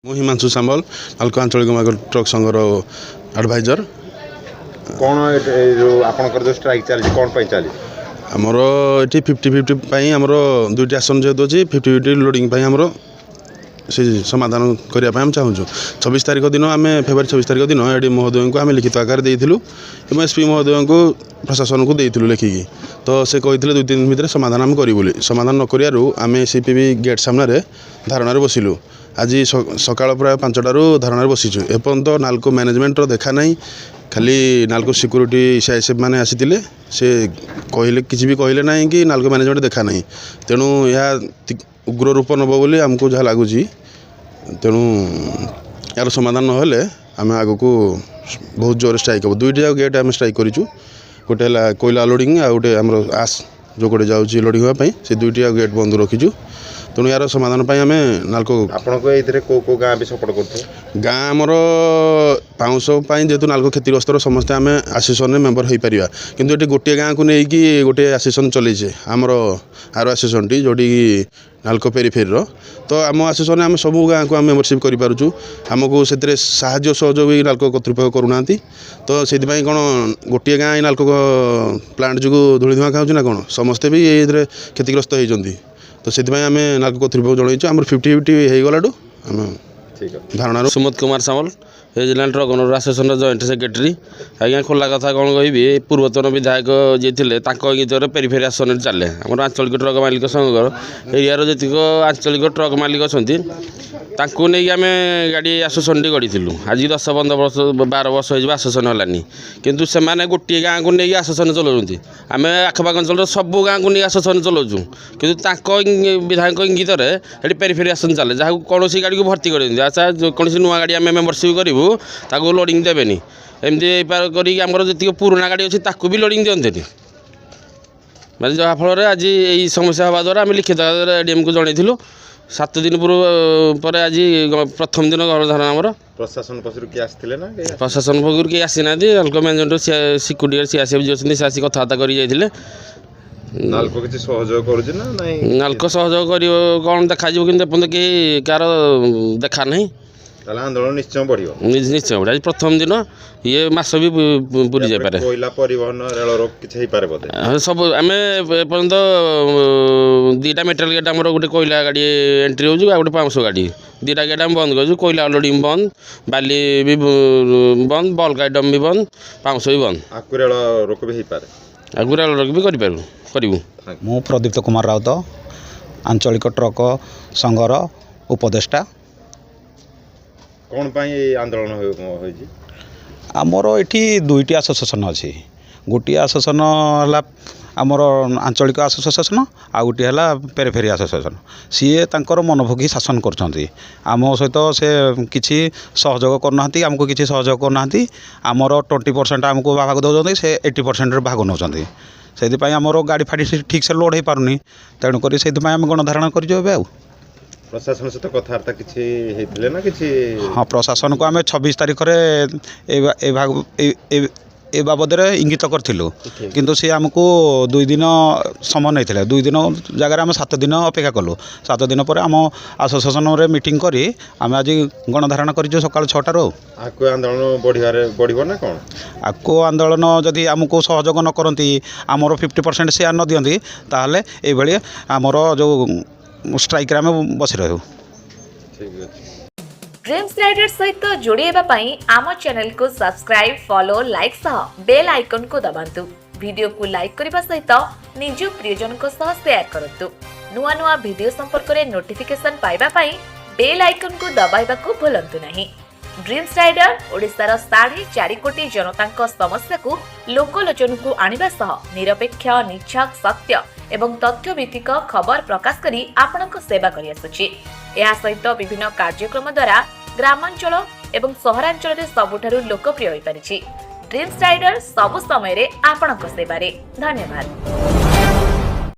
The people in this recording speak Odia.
ମୁଁ ହିମାଂଶୁ ସାମଲ ନାଲକୋ ଆଞ୍ଚଳିକ ମାର୍ଗ ଟ୍ରକ୍ ସଂଘର ଆଡଭାଇଜର। କ'ଣ ଯେଉଁ ଆପଣଙ୍କର ଯେଉଁ ଷ୍ଟ୍ରାଇକ୍ ଚାଲିଛି କ'ଣ ପାଇଁ ଚାଲିଛି? ଆମର ଏଠି 50-50 ପାଇଁ ଆମର ଦୁଇଟି ଆସନ ଯେହେତୁ ଅଛି 50-50 ଲୋଡ଼ିଂ ପାଇଁ ଆମର ସେ ସମାଧାନ କରିବା ପାଇଁ ଆମେ ଚାହୁଁଛୁ। 26 ତାରିଖ ଦିନ ଆମେ ଫେବୃଆରୀ 26 ତାରିଖ ଦିନ ଏଡି ମହୋଦୟଙ୍କୁ ଆମେ ଲିଖିତ ଆକାରରେ ଦେଇଥିଲୁ ଏବଂ ଏସ୍ପି ମହୋଦୟଙ୍କୁ ପ୍ରଶାସନକୁ ଦେଇଥିଲୁ ଲେଖିକି। ତ ସେ କହିଥିଲେ 2-3 ଦିନ ଭିତରେ ସମାଧାନ ଆମେ କରିବୁ ବୋଲି। ସମାଧାନ ନ କରିବାରୁ ଆମେ ସିପିବି ଗେଟ୍ ସାମ୍ନାରେ ଧାରଣାରେ ବସିଲୁ। ଆଜି ସକାଳ ପ୍ରାୟ 5টাରୁ ଧାରଣାରେ ବସିଛୁ। ଏପର୍ଯ୍ୟନ୍ତ ନାଲକୋ ମ୍ୟାନେଜମେଣ୍ଟର ଦେଖା ନାହିଁ। ଖାଲି ନାଲକୋ ସିକ୍ୟୁରିଟି ସିଆଇଏସ୍ଏଫ୍ ମାନେ ଆସିଥିଲେ, ସେ କହିଲେ କିଛି ବି କହିଲେ ନାହିଁ କି ନାଲକୋ ମ୍ୟାନେଜମେଣ୍ଟ ଦେଖା ନାହିଁ। ତେଣୁ ଏହା ଉଗ୍ର ରୂପ ନେବ ବୋଲି ଆମକୁ ଯାହା ଲାଗୁଛି। ତେଣୁ ଏହାର ସମାଧାନ ନହେଲେ ଆମେ ଆଗକୁ ବହୁତ ଜୋରରେ ଷ୍ଟ୍ରାଇକ୍ ହେବ। 2ଟି ଯାକ ଗେଟ୍ ଆମେ ଷ୍ଟ୍ରାଇକ୍ କରିଛୁ। ଗୋଟେ ହେଲା କୋଇଲା ଲୋଡ଼ିଂ, ଆଉ ଗୋଟେ ଆମର ଆସ୍ ଯେଉଁ ଗୋଟେ ଯାଉଛି ଲୋଡ଼ିଂ ହେବା ପାଇଁ, ସେ 2ଟି ଯାକ ଗେଟ୍ ବନ୍ଦ ରଖିଛୁ। ତେଣୁ ଏହାର ସମାଧାନ ପାଇଁ ଆମେ ନାଲକୋ ଆପଣଙ୍କ ଏଇଥିରେ କେଉଁ ଗାଁ ବି ସପୋର୍ଟ କରୁଥିଲେ? ଗାଁ ଆମର ପାଉଁଶ ପାଇଁ ଯେହେତୁ ନାଲକୋ କ୍ଷତିଗ୍ରସ୍ତର ସମସ୍ତେ ଆମେ ଆସୋସିଏସନରେ ମେମ୍ବର ହୋଇପାରିବା। କିନ୍ତୁ ଏଠି ଗୋଟିଏ ଗାଁକୁ ନେଇକି ଗୋଟିଏ ଆସୋସିଏସନ ଚଲେଇଛେ, ଆମର ଆର ଆସୋସିଏସନଟି ଯେଉଁଠିକି ନାଲକୋ ପେରିଫେରିର। ତ ଆମ ଆସୋସିଏସନରେ ଆମେ ସବୁ ଗାଁକୁ ଆମେ ମେମ୍ବରସିପ୍ କରିପାରୁଛୁ। ଆମକୁ ସେଥିରେ ସାହାଯ୍ୟ ସହଯୋଗ ବି ନାଲକୋ କର୍ତ୍ତୃପକ୍ଷ କରୁନାହାନ୍ତି। ତ ସେଥିପାଇଁ କ'ଣ ଗୋଟିଏ ଗାଁ ଏଇ ନାଲକୋ ପ୍ଲାଣ୍ଟ ଯୋଗୁଁ ଧୂଳିଧୂଆଁ ଖାଉଛି ନା କ'ଣ? ସମସ୍ତେ ବି ଏଇଥିରେ କ୍ଷତିଗ୍ରସ୍ତ ହୋଇଛନ୍ତି। ତ ସେଥିପାଇଁ ଆମେ ନାଲକୋ କର୍ତ୍ତୃପକ୍ଷ ଜଣାଇଛୁ। ଆମର 50-50 ହେଇଗଲାଠୁ ଆମେ ଧାରଣାରୁ Sumat Kumar Samal regional truck owner ଆସୋସିଏସନର ଜଏଣ୍ଟ ସେକ୍ରେଟାରୀ। ଆଜ୍ଞା, ଖୋଲା କଥା କ'ଣ କହିବି, ପୂର୍ବତନ ବିଧାୟକ ଯିଏ ଥିଲେ ତାଙ୍କ ଇଙ୍ଗିତରେ ପେରିଫେରି ଆସନରେ ଚାଲେ। ଆମର ଆଞ୍ଚଳିକ ଟ୍ରକ୍ ମାଲିକ ସଂଘର ଏରିଆର ଯେତିକ ଆଞ୍ଚଳିକ ଟ୍ରକ୍ ମାଲିକ ଅଛନ୍ତି ତାଙ୍କୁ ନେଇକି ଆମେ ଗାଡ଼ି ଆସୋସିଏସନଟି ଗଢ଼ିଥିଲୁ। ଆଜି 10-12 ବର୍ଷ ହେଇଯିବ ଆସୋସିଏସନ ହେଲାନି, କିନ୍ତୁ ସେମାନେ ଗୋଟିଏ ଗାଁକୁ ନେଇକି ଆସୋସିଏସନ ଚଲାଉଛନ୍ତି। ଆମେ ଆଖପାଖ ଅଞ୍ଚଳର ସବୁ ଗାଁକୁ ନେଇ ଆସୋସିଏସନ ଚଲାଉଛୁ, କିନ୍ତୁ ତାଙ୍କ ବିଧାୟକ ଇଙ୍ଗିତରେ ଏଠି ପେରିଫେରି ଆସୋସିଏସନ ଚାଲେ। ଯାହାକୁ କୌଣସି ଗାଡ଼ିକୁ ଭର୍ତ୍ତି କରିଦିଅନ୍ତି। ଆଚ୍ଛା, କୌଣସି ନୂଆ ଗାଡ଼ି ଆମେ ମେମ୍ବରସିପ୍ କରିବୁ ତାକୁ ଲୋଡ଼ିଂ ଦେବେନି। ଏମିତି କରିକି ଆମର ଯେତିକି ପୁରୁଣା ଗାଡ଼ି ଅଛି ତାକୁ ବି ଲୋଡ଼ିଂ ଦିଅନ୍ତିନି। ମାନେ ଯାହାଫଳରେ ଆଜି ଏଇ ସମସ୍ୟା ହେବା ଦ୍ୱାରା ଆମେ ଲିଖିତ ଆକାରରେ ଏଡିଏମ୍କୁ ଜଣାଇଥିଲୁ। 7 ଦିନ ପରେ ଆଜି ପ୍ରଥମ ଦିନ ଗଣଧାରଣା ଆମର। ପ୍ରଶାସନ ପକ୍ଷରୁ କିଏ ଆସିଥିଲେ ନା? ପ୍ରଶାସନ ପକ୍ଷରୁ କେହି ଆସିନାହାନ୍ତି। ନାଲକୋ ମ୍ୟାନେଜମେଣ୍ଟ ସିକ୍ୟୁରିଟି ସିଆଇଏସ୍ଏଫ୍ ଯିଏ ଅଛନ୍ତି ସେ ଆସି କଥାବାର୍ତ୍ତା କରି ଯାଇଥିଲେ। ନାଲକୋ କିଛି ସହଯୋଗ କରୁଛି ନା ନାହିଁ? ନାଲକୋ ସହଯୋଗ କରିବ କ'ଣ ଦେଖାଯିବ, କିନ୍ତୁ ଏପର୍ଯ୍ୟନ୍ତ କେହି କାହାର ଦେଖା ନାହିଁ। ତାହେଲେ ଆନ୍ଦୋଳନ ନିଶ୍ଚୟ ବଢ଼ିବ? ନିଶ୍ଚୟ ବଢ଼ିବ। ଆଜି ପ୍ରଥମ ଦିନ, ଇଏ ମାସ ବି ପୁରି ଯାଇପାରେ। କୋଇଲା ପରିବହନ ରେଳର କିଛି ହେଇପାରେ ବୋଧେ? ସବୁ ଆମେ ଏପର୍ଯ୍ୟନ୍ତ 2ଟା ମେଟାଲ ଗେଟ୍ ଆମର, ଗୋଟେ କୋଇଲା ଗାଡ଼ି ଏଣ୍ଟ୍ରି ହେଉଛି ଆଉ ଗୋଟେ ପାଉଁଶ ଗାଡ଼ି। 2ଟା ଗେଟ୍ ଆମେ ବନ୍ଦ କରିଛୁ। କୋଇଲା ଲୋଡ଼ିଂ ବନ୍ଦ, ବାଲି ବି ବନ୍ଦ, ବଲ୍କ ଆଇଟମ୍ ବି ବନ୍ଦ, ପାଉଁଶ ବି ବନ୍ଦ। ଆକୁ ରେଳ ରୋକ ବି ହେଇପାରେ? ଆଗକୁ ରେଳ ରୋକ ବି କରିବୁ। ମୁଁ ପ୍ରଦୀପ୍ତ କୁମାର ରାଉତ, ଆଞ୍ଚଳିକ ଟ୍ରକ୍ ସଂଘର ଉପଦେଷ୍ଟା। କ'ଣ ପାଇଁ ଏଇ ଆନ୍ଦୋଳନ ହୋଇଛି? ଆମର ଏଠି 2ଟି ଆସୋସିଏସନ୍ ଅଛି। ଗୋଟିଏ ଆସୋସିଏସନ୍ ହେଲା ଆମର ଆଞ୍ଚଳିକ ଆସୋସିଏସନ୍, ଆଉ ଗୋଟିଏ ହେଲା ପେରିଫେରି ଆସୋସିଏସନ୍। ସିଏ ତାଙ୍କର ମନଭୋଗୀ ଶାସନ କରୁଛନ୍ତି। ଆମ ସହିତ ସେ କିଛି ସହଯୋଗ କରୁନାହାନ୍ତି, ଆମକୁ କିଛି ସହଯୋଗ କରୁନାହାନ୍ତି। ଆମର 20% ଆମକୁ ଭାଗ ଦେଉଛନ୍ତି, ସେ 80%ରେ ଭାଗ ନେଉଛନ୍ତି। ସେଥିପାଇଁ ଆମର ଗାଡ଼ି ଫାଡ଼ି ଠିକ୍ସେ ଲୋଡ଼୍ ହୋଇପାରୁନି। ତେଣୁକରି ସେଥିପାଇଁ ଆମେ ଗଣଧାରଣା କରିଛୁ ଏବେ। ଆଉ ପ୍ରଶାସନ ସହିତ କଥାବାର୍ତ୍ତା କିଛି ହେଇଥିଲେ ନା କିଛି? ହଁ, ପ୍ରଶାସନକୁ ଆମେ 26 ତାରିଖରେ ଏ ବାବଦରେ ଇଙ୍ଗିତ କରିଥିଲୁ, କିନ୍ତୁ ସେ ଆମକୁ 2 ଦିନ ସମୟ ନେଇଥିଲେ। 2 ଦିନ ଜାଗାରେ ଆମେ 7 ଦିନ ଅପେକ୍ଷା କଲୁ। 7 ଦିନ ପରେ ଆମ ଆସୋସିଏସନରେ ମିଟିଂ କରି ଆମେ ଆଜି ଗଣଧାରଣା କରିଛୁ ସକାଳ 6টাରୁ। ଆକୁ ଆନ୍ଦୋଳନ ବଢ଼ିବ ନା କ'ଣ? ଆକୁ ଆନ୍ଦୋଳନ ଯଦି ଆମକୁ ସହଯୋଗ ନ କରନ୍ତି, ଆମର 50% ସେୟାର ନ ଦିଅନ୍ତି, ତାହେଲେ ଏଇଭଳି ଆମର ଯେଉଁ ଷ୍ଟ୍ରାଇକ୍ରେ ଆମେ ବସି ରହିବୁ। ଠିକ୍ ଅଛି। ड्रीम्स राइडर सहित जोड़ेबा पई आम चैनल को सब्सक्राइब, फॉलो, लाइक सह बेल आइकन को दबांतु। वीडियो को लाइक करबा सहित निज प्रियजन को सह शेयर करंतु। नुआ नुआ वीडियो संपर्क रे नोटिफिकेशन पाइबा पई बेल आइकन को दबाइबा को भूलंतु नहीं। ड्रीम्स राइडर ओडिशार 4.5 कोटी जनतांक समस्या को लोकलोचन को आनिबा सह निरपेक्ष, निछक, सत्य एवं तथ्य भित्तिक खबर प्रकाश करी आपनक सेवा करि आसुछि। या सहित विभिन्न कार्यक्रम द्वारा ग्रामांचल एवं सहरांचल रे सबुठारु लोकप्रिय होई परिछि। ड्रीम्स राइडर सब समय रे आपनक सेवा रे। धन्यवाद।